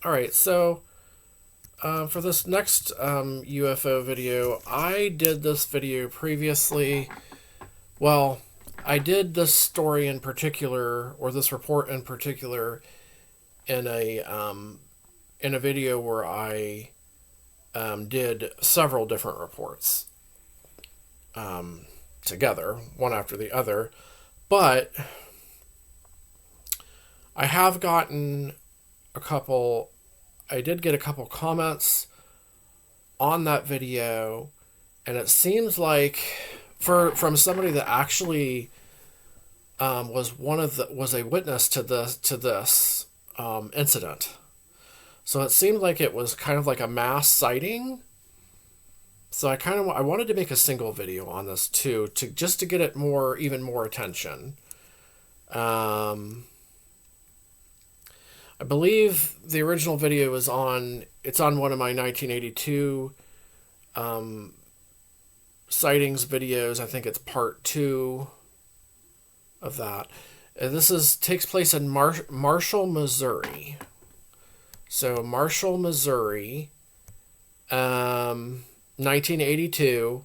All right, so for this next UFO video, I did this video previously. Well, I did this story in particular, or this report in particular, in a video where I did several different reports together, one after the other. But I have gotten a couple. I did get a couple comments on that video, and it seems like from somebody that actually was a witness to this incident. So it seemed like it was kind of like a mass sighting. So I wanted to make a single video on this too, to get it even more attention. I believe the original video is on one of my 1982 sightings videos. I think it's part 2 of that. Takes place in Marshall, Missouri. So Marshall, Missouri, 1982. It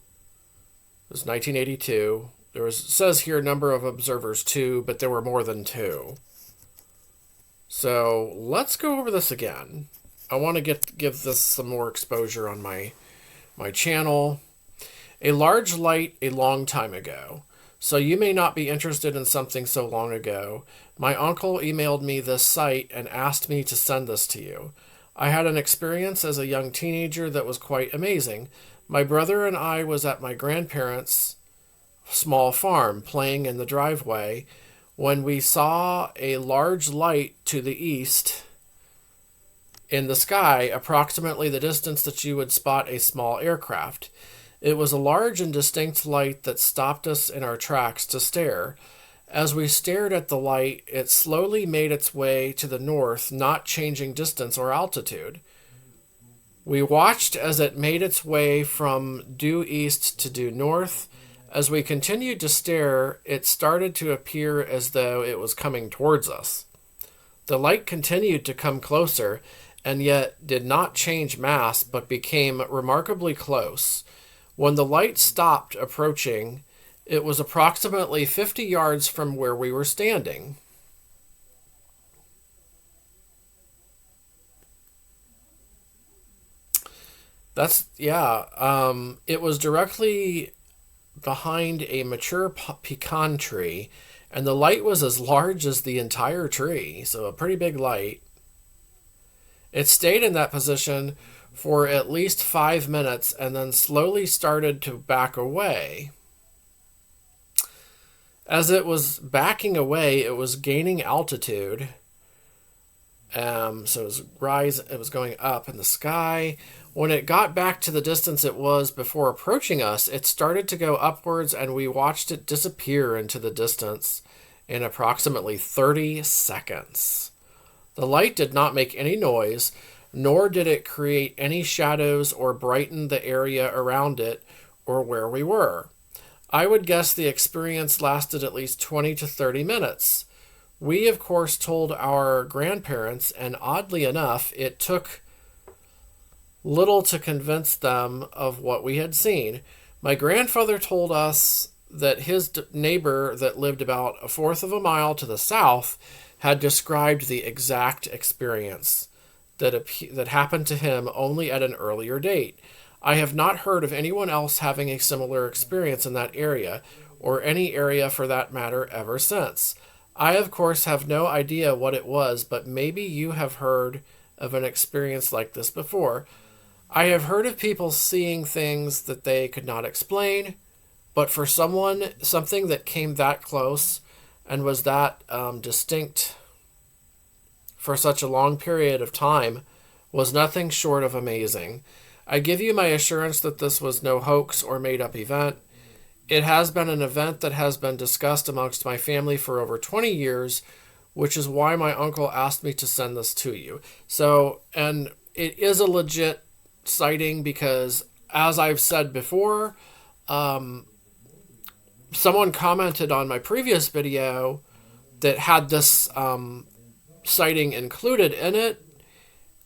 was 1982. It says here number of observers 2, but there were more than 2. So let's go over this again. I want to give this some more exposure on my channel. A large light a long time ago. So you may not be interested in something so long ago. My uncle emailed me this site and asked me to send this to you. I had an experience as a young teenager that was quite amazing. My brother and I was at my grandparents' small farm playing in the driveway when we saw a large light to the east in the sky, approximately the distance that you would spot a small aircraft. It was a large and distinct light that stopped us in our tracks to stare. As we stared at the light, it slowly made its way to the north, not changing distance or altitude. We watched as it made its way from due east to due north. As we continued to stare, it started to appear as though it was coming towards us. The light continued to come closer, and yet did not change mass, but became remarkably close. When the light stopped approaching, it was approximately 50 yards from where we were standing. It was directly behind a mature pecan tree, and the light was as large as the entire tree, so a pretty big light. It stayed in that position for at least 5 minutes and then slowly started to back away. As it was backing away, it was gaining altitude. So it was going up in the sky. When it got back to the distance it was before approaching us, it started to go upwards, and we watched it disappear into the distance in approximately 30 seconds. The light did not make any noise, nor did it create any shadows or brighten the area around it or where we were. I would guess the experience lasted at least 20 to 30 minutes. We, of course, told our grandparents, and oddly enough, it took little to convince them of what we had seen. My grandfather told us that his neighbor that lived about a fourth of a mile to the south had described the exact experience that happened to him only at an earlier date. I have not heard of anyone else having a similar experience in that area, or any area for that matter, ever since. I, of course, have no idea what it was, but maybe you have heard of an experience like this before. I have heard of people seeing things that they could not explain, but for something that came that close and was that distinct for such a long period of time was nothing short of amazing. I give you my assurance that this was no hoax or made-up event. It has been an event that has been discussed amongst my family for over 20 years, which is why my uncle asked me to send this to you. So, and it is a legit sighting because, as I've said before, someone commented on my previous video that had this sighting included in it,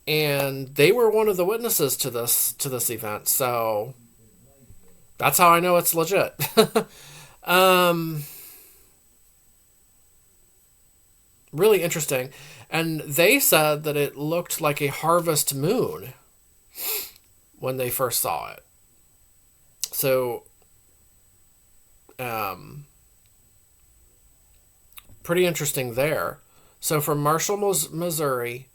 and they were one of the witnesses to this event. So that's how I know it's legit. um, really interesting. And they said that it looked like a harvest moon when they first saw it. So, pretty interesting there. So, from Marshall, Missouri,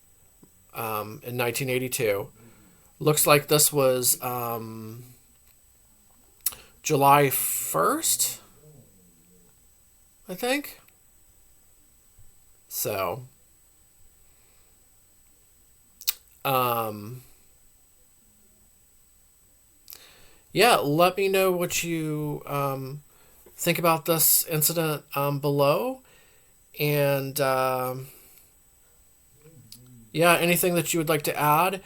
in 1982, looks like this was July 1st, I think. So, um, yeah, let me know what you think about this incident below. And yeah, anything that you would like to add?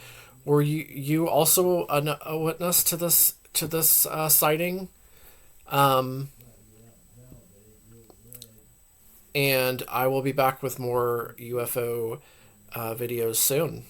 Were you also a witness to this sighting? Um, and I will be back with more UFO videos soon.